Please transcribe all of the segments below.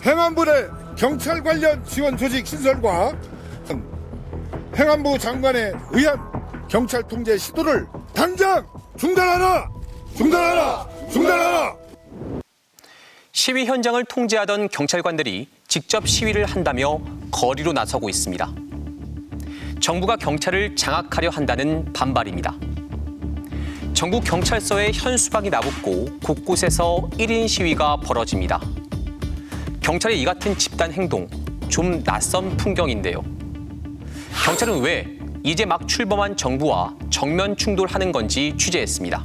행안부 내 경찰 관련 지원 조직 신설과 행안부 장관에 의한 경찰 통제 시도를 당장 중단하라! 중단하라! 중단하라! 시위 현장을 통제하던 경찰관들이 직접 시위를 한다며 거리로 나서고 있습니다. 정부가 경찰을 장악하려 한다는 반발입니다. 전국 경찰서에 현수막이 나붙고 곳곳에서 1인 시위가 벌어집니다. 경찰의 이 같은 집단 행동, 좀 낯선 풍경인데요. 경찰은 왜 이제 막 출범한 정부와 정면 충돌하는 건지 취재했습니다.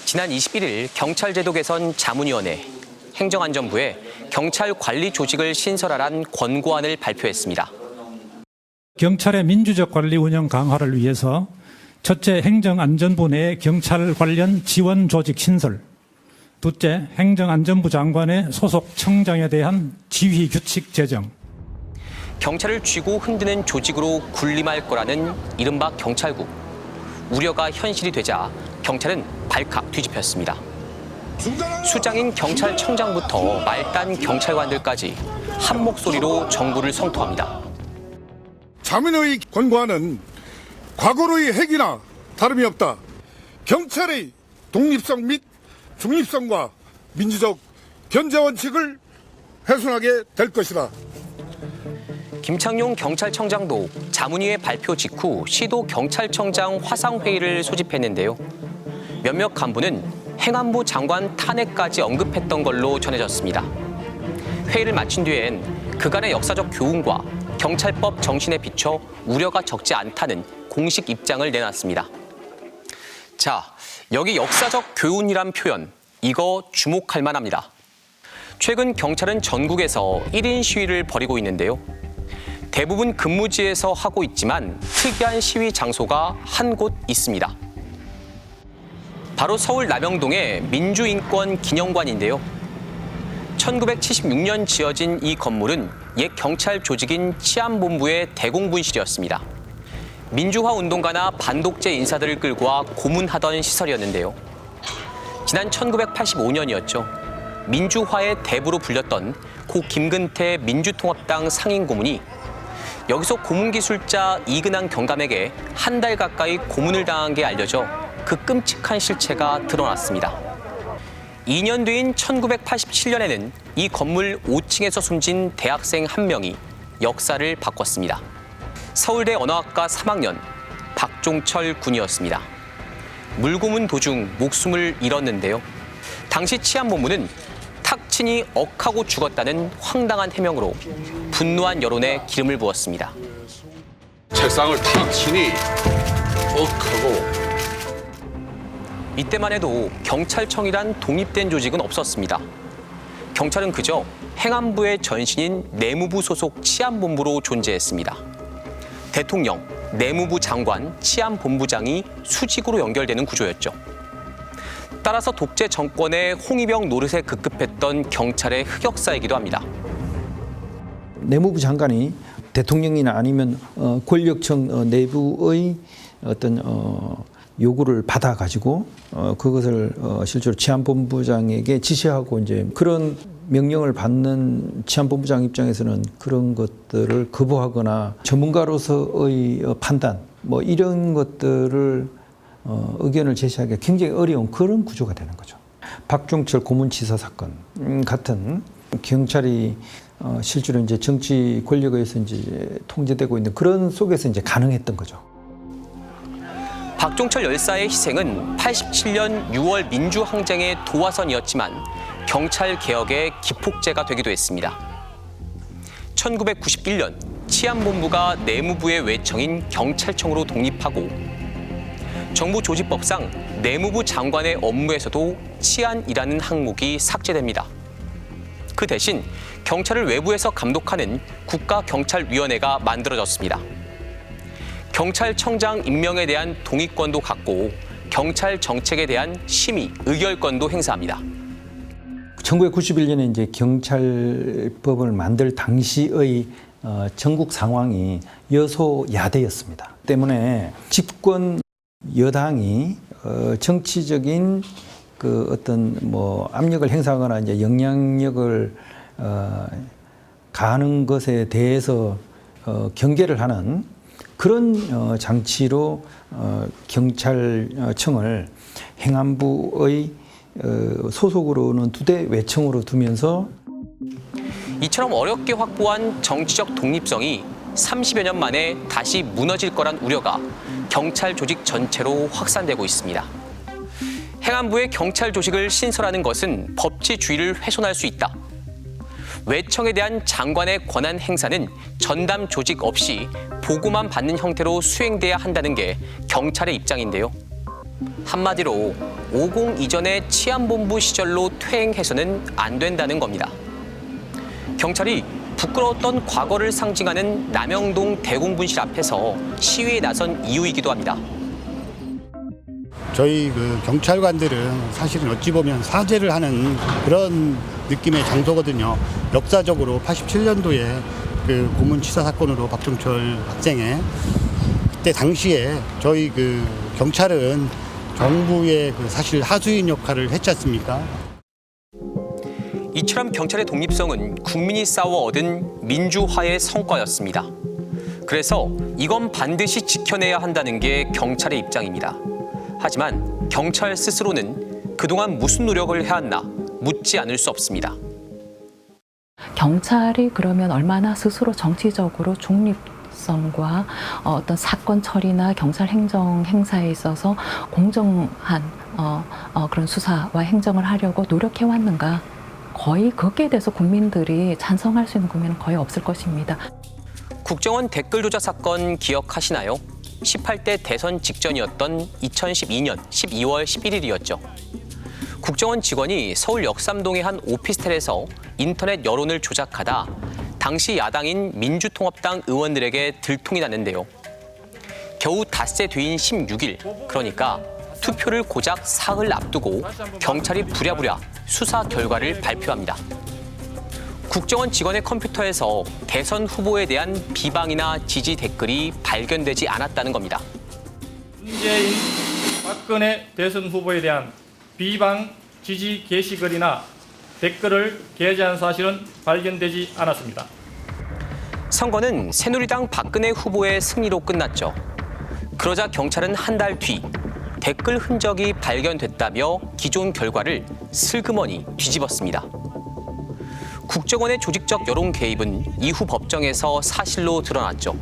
지난 21일 경찰제도 개선 자문위원회, 행정안전부에 경찰 관리 조직을 신설하란 권고안을 발표했습니다. 경찰의 민주적 관리 운영 강화를 위해서 첫째, 행정안전부 내 경찰 관련 지원 조직 신설. 둘째, 행정안전부 장관의 소속 청장에 대한 지휘 규칙 제정. 경찰을 쥐고 흔드는 조직으로 군림할 거라는 이른바 경찰국. 우려가 현실이 되자 경찰은 발칵 뒤집혔습니다. 수장인 경찰청장부터 말단 경찰관들까지 한 목소리로 정부를 성토합니다. 자문의 권고안은 과거로의 핵이나 다름이 없다. 경찰의 독립성 및 중립성과 민주적 견제 원칙을 훼손하게 될 것이다. 김창룡 경찰청장도 자문위의 발표 직후 시도 경찰청장 화상회의를 소집했는데요. 몇몇 간부는 행안부 장관 탄핵까지 언급했던 걸로 전해졌습니다. 회의를 마친 뒤엔 그간의 역사적 교훈과 경찰법 정신에 비춰 우려가 적지 않다는 공식 입장을 내놨습니다. 자, 여기 역사적 교훈이란 표현, 이거 주목할 만합니다. 최근 경찰은 전국에서 1인 시위를 벌이고 있는데요. 대부분 근무지에서 하고 있지만 특이한 시위 장소가 한 곳 있습니다. 바로 서울 남영동의 민주인권기념관인데요. 1976년 지어진 이 건물은 옛 경찰 조직인 치안본부의 대공분실이었습니다. 민주화 운동가나 반독재 인사들을 끌고 와 고문하던 시설이었는데요. 지난 1985년이었죠. 민주화의 대부로 불렸던 고 김근태 민주통합당 상임고문이 여기서 고문기술자 이근항 경감에게 한 달 가까이 고문을 당한 게 알려져 그 끔찍한 실체가 드러났습니다. 2년 뒤인 1987년에는 이 건물 5층에서 숨진 대학생 한 명이 역사를 바꿨습니다. 서울대 언어학과 3학년 박종철 군이었습니다. 물고문 도중 목숨을 잃었는데요. 당시 치안본부는 탁친이 억하고 죽었다는 황당한 해명으로 분노한 여론에 기름을 부었습니다. 책상을 탁 치니 억하고. 이때만 해도 경찰청이란 독립된 조직은 없었습니다. 경찰은 그저 행안부의 전신인 내무부 소속 치안본부로 존재했습니다. 대통령, 내무부 장관, 치안본부장이 수직으로 연결되는 구조였죠. 따라서 독재 정권의 홍위병 노릇에 급급했던 경찰의 흑역사이기도 합니다. 내무부 장관이 대통령이나 아니면 권력청 내부의 어떤 요구를 받아가지고 그것을 실제로 치안본부장에게 지시하고 이제 그런 명령을 받는 치안본부장 입장에서는 그런 것들을 거부하거나 전문가로서의 판단 뭐 이런 것들을 의견을 제시하기가 굉장히 어려운 그런 구조가 되는 거죠. 박종철 고문치사 사건 같은 경찰이 실제로 이제 정치 권력에 의해서 이제 통제되고 있는 그런 속에서 이제 가능했던 거죠. 박종철 열사의 희생은 87년 6월 민주항쟁의 도화선이었지만 경찰 개혁의 기폭제가 되기도 했습니다. 1991년 치안본부가 내무부의 외청인 경찰청으로 독립하고 정부 조직법상 내무부 장관의 업무에서도 치안이라는 항목이 삭제됩니다. 그 대신 경찰을 외부에서 감독하는 국가경찰위원회가 만들어졌습니다. 경찰청장 임명에 대한 동의권도 갖고 경찰 정책에 대한 심의, 의결권도 행사합니다. 1991년에 이제 경찰법을 만들 당시의 전국 상황이 여소야대였습니다. 때문에 집권 여당이 정치적인 그 어떤 뭐 압력을 행사하거나 이제 영향력을 가하는 것에 대해서 경계를 하는 그런 장치로 경찰청을 행안부의 소속으로는 2대 외청으로 두면서 이처럼 어렵게 확보한 정치적 독립성이 30여 년 만에 다시 무너질 거란 우려가 경찰 조직 전체로 확산되고 있습니다. 행안부의 경찰 조직을 신설하는 것은 법치주의를 훼손할 수 있다. 외청에 대한 장관의 권한 행사는 전담 조직 없이 보고만 받는 형태로 수행돼야 한다는 게 경찰의 입장인데요. 한마디로 50 이전의 치안본부 시절로 퇴행해서는 안 된다는 겁니다. 경찰이 부끄러웠던 과거를 상징하는 남영동 대공분실 앞에서 시위에 나선 이유이기도 합니다. 저희 그 경찰관들은 사실은 어찌 보면 사죄를 하는 그런 느낌의 장소거든요. 역사적으로 87년도에 그 고문치사 사건으로 박종철 학생의 그때 당시에 저희 그 경찰은 정부의 그 사실 하수인 역할을 했지 않습니까? 이처럼 경찰의 독립성은 국민이 싸워 얻은 민주화의 성과였습니다. 그래서 이건 반드시 지켜내야 한다는 게 경찰의 입장입니다. 하지만 경찰 스스로는 그동안 무슨 노력을 해왔나 묻지 않을 수 없습니다. 경찰이 그러면 얼마나 스스로 정치적으로 중립성과 어떤 사건 처리나 경찰 행정 행사에 있어서 공정한 그런 수사와 행정을 하려고 노력해 왔는가? 거의 거기에 대해서 국민들이 찬성할 수 있는 국민은 거의 없을 것입니다. 국정원 댓글 조작 사건 기억하시나요? 18대 대선 직전이었던 2012년 12월 11일이었죠. 국정원 직원이 서울 역삼동의 한 오피스텔에서 인터넷 여론을 조작하다 당시 야당인 민주통합당 의원들에게 들통이 났는데요. 겨우 닷새 뒤인 16일, 그러니까 투표를 고작 사흘 앞두고 경찰이 부랴부랴 수사 결과를 발표합니다. 국정원 직원의 컴퓨터에서 대선 후보에 대한 비방이나 지지 댓글이 발견되지 않았다는 겁니다. 문재인, 박근혜 대선 후보에 대한 비방, 지지 게시글이나 댓글을 게재한 사실은 발견되지 않았습니다. 선거는 새누리당 박근혜 후보의 승리로 끝났죠. 그러자 경찰은 한 달 뒤 댓글 흔적이 발견됐다며 기존 결과를 슬그머니 뒤집었습니다. 국정원의 조직적 여론 개입은 이후 법정에서 사실로 드러났죠.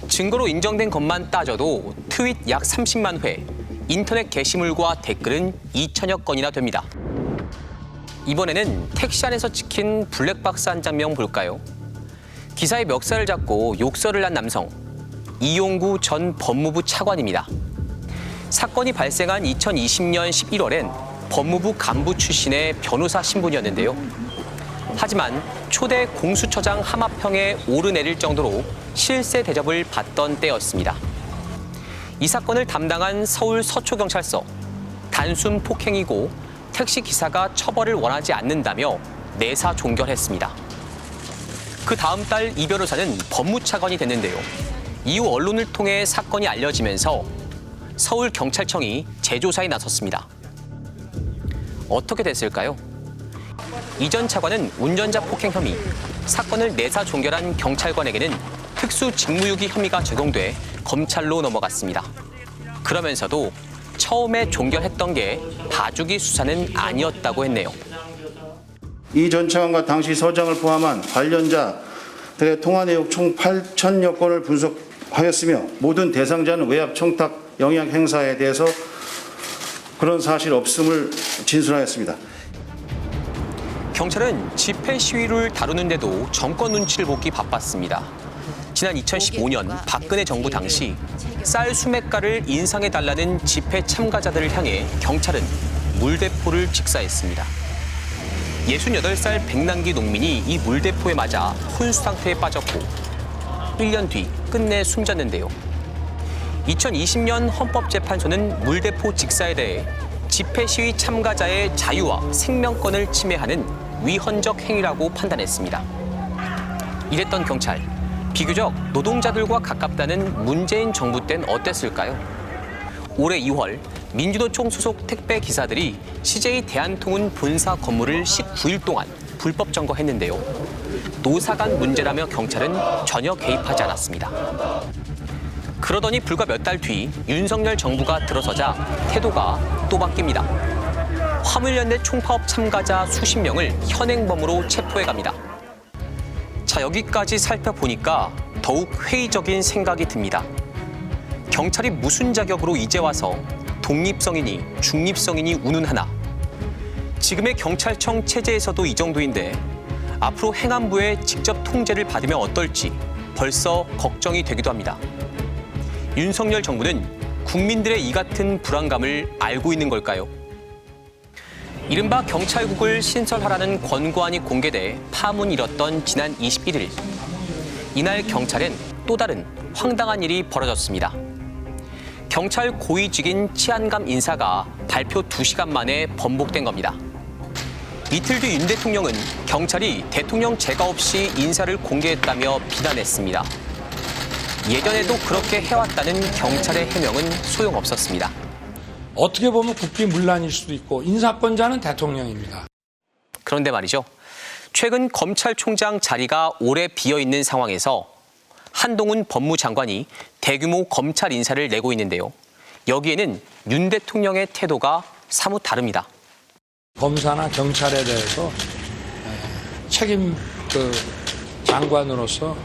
증거로 인정된 것만 따져도 트윗 약 30만 회, 인터넷 게시물과 댓글은 2천여 건이나 됩니다. 이번에는 택시 안에서 찍힌 블랙박스 한 장면 볼까요? 기사의 멱살을 잡고 욕설을 한 남성, 이용구 전 법무부 차관입니다. 사건이 발생한 2020년 11월엔 법무부 간부 출신의 변호사 신분이었는데요. 하지만 초대 공수처장 하마평에 오르내릴 정도로 실세 대접을 받던 때였습니다. 이 사건을 담당한 서울 서초경찰서, 단순 폭행이고 택시 기사가 처벌을 원하지 않는다며 내사 종결했습니다. 그 다음 달 이 변호사는 법무차관이 됐는데요. 이후 언론을 통해 사건이 알려지면서 서울경찰청이 재조사에 나섰습니다. 어떻게 됐을까요? 이전 차관은 운전자 폭행 혐의, 사건을 내사 종결한 경찰관에게는 특수직무유기 혐의가 적용돼 검찰로 넘어갔습니다. 그러면서도 처음에 종결했던 게 봐주기 수사는 아니었다고 했네요. 이 전 차관과 당시 서장을 포함한 관련자들의 통화 내역 총 8,000여 건을 분석하였으며 모든 대상자는 외압 청탁 영향 행사에 대해서 그런 사실 없음을 진술하였습니다. 경찰은 집회 시위를 다루는데도 정권 눈치를 보기 바빴습니다. 지난 2015년 박근혜 정부 당시 쌀 수매가를 인상해달라는 집회 참가자들을 향해 경찰은 물대포를 직사했습니다. 68살 백남기 농민이 이 물대포에 맞아 혼수 상태에 빠졌고 1년 뒤 끝내 숨졌는데요. 2020년 헌법재판소는 물대포 직사에 대해 집회 시위 참가자의 자유와 생명권을 침해하는 위헌적 행위라고 판단했습니다. 이랬던 경찰, 비교적 노동자들과 가깝다는 문재인 정부 땐 어땠을까요? 올해 2월 민주노총 소속 택배 기사들이 CJ 대한통운 본사 건물을 19일 동안 불법 점거했는데요. 노사 간 문제라며 경찰은 전혀 개입하지 않았습니다. 그러더니 불과 몇 달 뒤 윤석열 정부가 들어서자 태도가 또 바뀝니다. 화물연대 총파업 참가자 수십 명을 현행범으로 체포해갑니다. 자, 여기까지 살펴보니까 더욱 회의적인 생각이 듭니다. 경찰이 무슨 자격으로 이제 와서 독립성이니 중립성이니 운운하나. 지금의 경찰청 체제에서도 이 정도인데 앞으로 행안부의 직접 통제를 받으면 어떨지 벌써 걱정이 되기도 합니다. 윤석열 정부는 국민들의 이 같은 불안감을 알고 있는 걸까요? 이른바 경찰국을 신설하라는 권고안이 공개돼 파문이 일었던 지난 21일. 이날 경찰엔 또 다른 황당한 일이 벌어졌습니다. 경찰 고위직인 치안감 인사가 발표 2시간 만에 번복된 겁니다. 이틀 뒤 윤 대통령은 경찰이 대통령 제가 없이 인사를 공개했다며 비난했습니다. 예전에도 그렇게 해왔다는 경찰의 해명은 소용없었습니다. 어떻게 보면 국기문란일 수도 있고 인사권자는 대통령입니다. 그런데 말이죠. 최근 검찰총장 자리가 오래 비어있는 상황에서 한동훈 법무장관이 대규모 검찰 인사를 내고 있는데요. 여기에는 윤 대통령의 태도가 사뭇 다릅니다. 검사나 경찰에 대해서 책임 장관으로서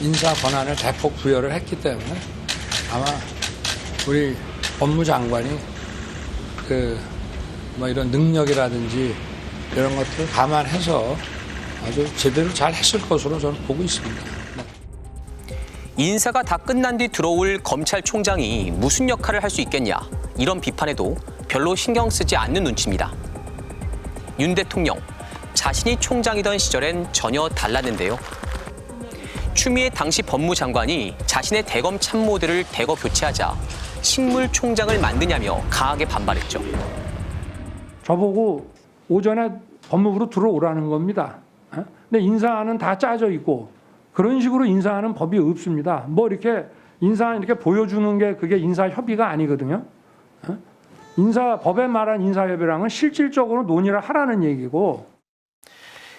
인사 권한을 대폭 부여를 했기 때문에 아마 우리 법무장관이 이런 능력이라든지 이런 것들을 감안해서 아주 제대로 잘 했을 것으로 저는 보고 있습니다. 인사가 다 끝난 뒤 들어올 검찰총장이 무슨 역할을 할 수 있겠냐, 이런 비판에도 별로 신경 쓰지 않는 눈치입니다. 윤 대통령, 자신이 총장이던 시절엔 전혀 달랐는데요. 추미애 당시 법무장관이 자신의 대검 참모들을 대거 교체하자 식물총장을 만드냐며 강하게 반발했죠. 저보고 오전에 법무부로 들어오라는 겁니다. 근데 인사안은 다 짜져 있고 그런 식으로 인사하는 법이 없습니다. 뭐 이렇게 인사안 이렇게 보여주는 게 그게 인사협의가 아니거든요. 법에 말한 인사협의랑은 실질적으로 논의를 하라는 얘기고.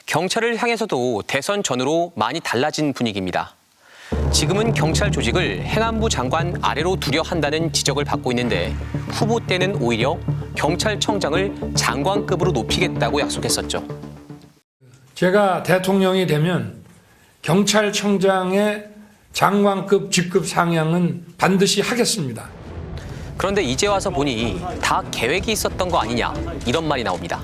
경찰을 향해서도 대선 전후로 많이 달라진 분위기입니다. 지금은 경찰 조직을 행안부 장관 아래로 두려 한다는 지적을 받고 있는데 후보 때는 오히려 경찰청장을 장관급으로 높이겠다고 약속했었죠. 제가 대통령이 되면 경찰청장의 장관급 직급 상향은 반드시 하겠습니다. 그런데 이제 와서 보니 다 계획이 있었던 거 아니냐, 이런 말이 나옵니다.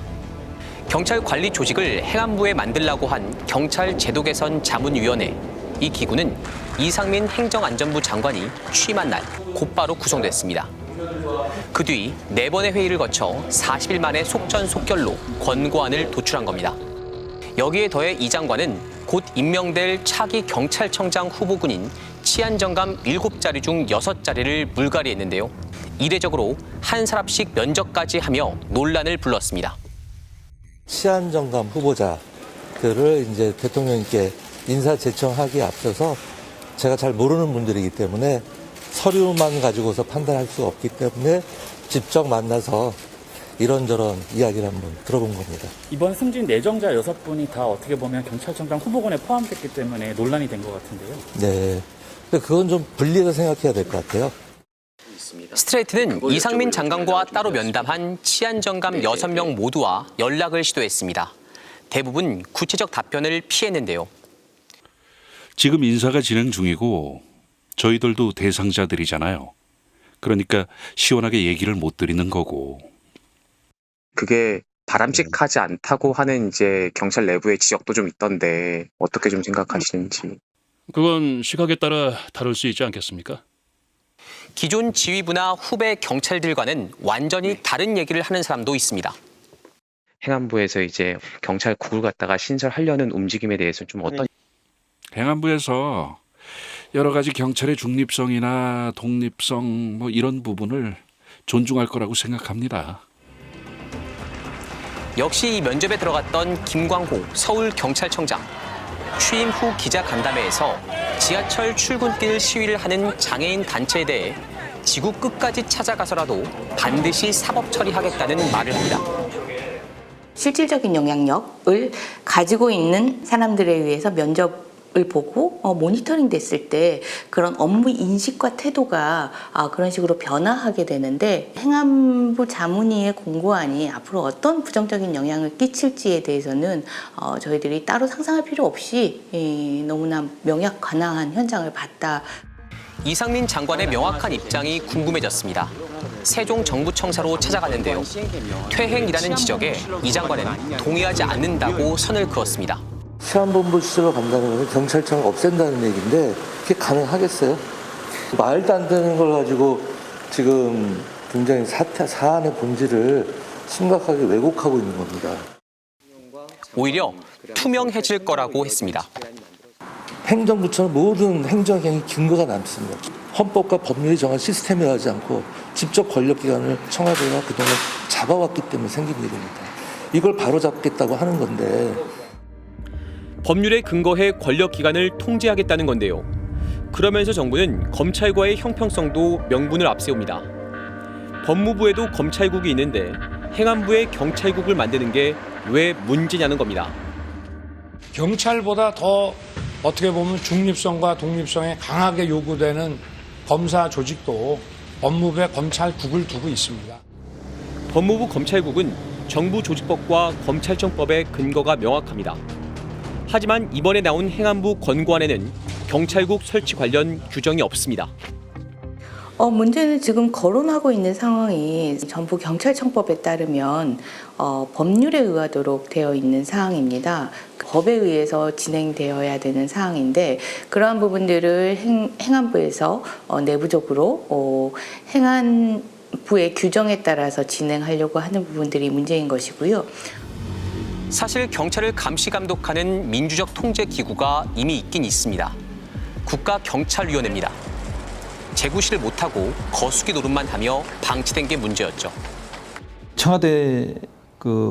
경찰 관리 조직을 행안부에 만들라고 한 경찰 제도 개선 자문위원회. 이 기구는 이상민 행정안전부 장관이 취임한 날 곧바로 구성됐습니다. 그 뒤 4번의 회의를 거쳐 40일 만에 속전속결로 권고안을 도출한 겁니다. 여기에 더해 이 장관은 곧 임명될 차기 경찰청장 후보군인 치안정감 7자리 중 6자리를 물갈이했는데요. 이례적으로 한 사람씩 면접까지 하며 논란을 불렀습니다. 치안정감 후보자들을 이제 대통령님께 인사 제청하기에 앞서서 제가 잘 모르는 분들이기 때문에 서류만 가지고서 판단할 수 없기 때문에 직접 만나서 이런저런 이야기를 한번 들어본 겁니다. 이번 승진 내정자 6분이 다 어떻게 보면 경찰청장 후보군에 포함됐기 때문에 논란이 된 것 같은데요. 네. 근데 그건 좀 분리해서 생각해야 될 것 같아요. 스트레이트는 이상민 장관과 따로 면담한 치안정감 6명 모두와 연락을 시도했습니다. 대부분 구체적 답변을 피했는데요. 지금 인사가 진행 중이고 저희들도 대상자들이잖아요. 그러니까 시원하게 얘기를 못 드리는 거고. 그게 바람직하지 않다고 하는 이제 경찰 내부의 지적도 좀 있던데 어떻게 좀 생각하시는지. 그건 시각에 따라 다를 수 있지 않겠습니까? 기존 지휘부나 후배 경찰들과는 완전히 다른 얘기를 하는 사람도 있습니다. 행안부에서 이제 경찰국을 갖다가 신설하려는 움직임에 대해서 좀 어떤? 행안부에서 여러 가지 경찰의 중립성이나 독립성 뭐 이런 부분을 존중할 거라고 생각합니다. 역시 이 면접에 들어갔던 김광호 서울경찰청장. 취임 후 기자간담회에서 지하철 출근길 시위를 하는 장애인 단체에 대해 지구 끝까지 찾아가서라도 반드시 사법 처리하겠다는 말을 합니다. 실질적인 영향력을 가지고 있는 사람들에 의해서 면접을 보고 모니터링 됐을 때 그런 업무 인식과 태도가 그런 식으로 변화하게 되는데, 행안부 자문위의 공고안이 앞으로 어떤 부정적인 영향을 끼칠지에 대해서는 저희들이 따로 상상할 필요 없이 너무나 명약관황한 현장을 봤다. 이상민 장관의 명확한 입장이 궁금해졌습니다. 세종 정부청사로 찾아갔는데요. 퇴행이라는 지적에 이 장관은 동의하지 않는다고 선을 그었습니다. 시안본부 수사가 간다는 것은 경찰청을 없앤다는 얘기인데 그게 가능하겠어요? 말도 안 되는 걸 가지고 지금 굉장히 사안의 본질을 심각하게 왜곡하고 있는 겁니다. 오히려 투명해질 거라고 했습니다. 행정부처는 모든 행정행위 근거가 남습니다. 헌법과 법률이 정한 시스템에 하지 않고 직접 권력기관을 청와대가 그동안 잡아왔기 때문에 생긴 일입니다. 이걸 바로잡겠다고 하는 건데. 법률에 근거해 권력기관을 통제하겠다는 건데요. 그러면서 정부는 검찰과의 형평성도 명분을 앞세웁니다. 법무부에도 검찰국이 있는데 행안부에 경찰국을 만드는 게 왜 문제냐는 겁니다. 경찰보다 더 어떻게 보면 중립성과 독립성에 강하게 요구되는 검사 조직도 법무부에 검찰국을 두고 있습니다. 법무부 검찰국은 정부 조직법과 검찰청법의 근거가 명확합니다. 하지만 이번에 나온 행안부 권고안에는 경찰국 설치 관련 규정이 없습니다. 문제는 지금 거론하고 있는 상황이 전부 경찰청법에 따르면 법률에 의하도록 되어 있는 사항입니다. 법에 의해서 진행되어야 되는 사항인데, 그러한 부분들을 행안부에서 내부적으로 행안부의 규정에 따라서 진행하려고 하는 부분들이 문제인 것이고요. 사실 경찰을 감시 감독하는 민주적 통제 기구가 이미 있긴 있습니다. 국가경찰위원회입니다. 재구시를 못하고 거수기 노릇만 하며 방치된 게 문제였죠. 청와대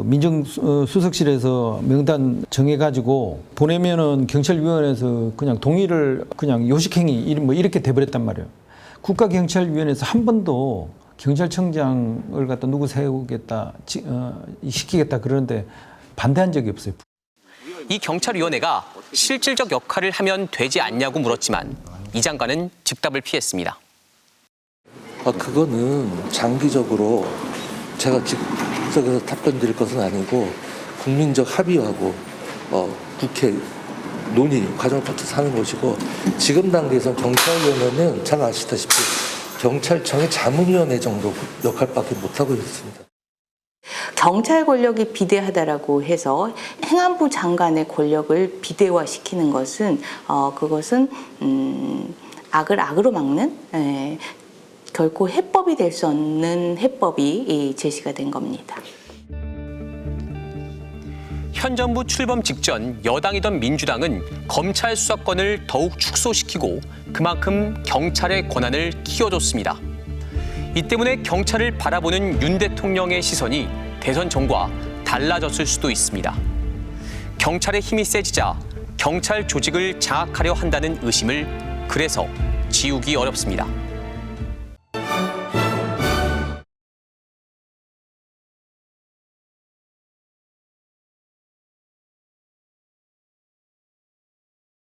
민정수석실에서 명단 정해가지고 보내면은 경찰위원회에서 그냥 동의를 그냥 요식행위 이렇게 돼버렸단 말이에요. 국가경찰위원회에서 한 번도 경찰청장을 갖다 누구 세우겠다, 시키겠다 그러는데 반대한 적이 없어요. 이 경찰위원회가 실질적 역할을 하면 되지 않냐고 물었지만 이 장관은 즉답을 피했습니다. 그거는 장기적으로 제가 즉석에서 답변 드릴 것은 아니고 국민적 합의하고 국회 논의 과정을 거쳐서 하는 것이고, 지금 단계에서 경찰위원회는 잘 아시다시피 경찰청의 자문위원회 정도 역할밖에 못하고 있습니다. 경찰 권력이 비대하다라고 해서 행안부 장관의 권력을 비대화시키는 것은 그것은 악을 악으로 막는 결코 해법이 될 수 없는 해법이 제시가 된 겁니다. 현 정부 출범 직전 여당이던 민주당은 검찰 수사권을 더욱 축소시키고 그만큼 경찰의 권한을 키워줬습니다. 이 때문에 경찰을 바라보는 윤 대통령의 시선이 대선 전과 달라졌을 수도 있습니다. 경찰의 힘이 세지자 경찰 조직을 장악하려 한다는 의심을 그래서 지우기 어렵습니다.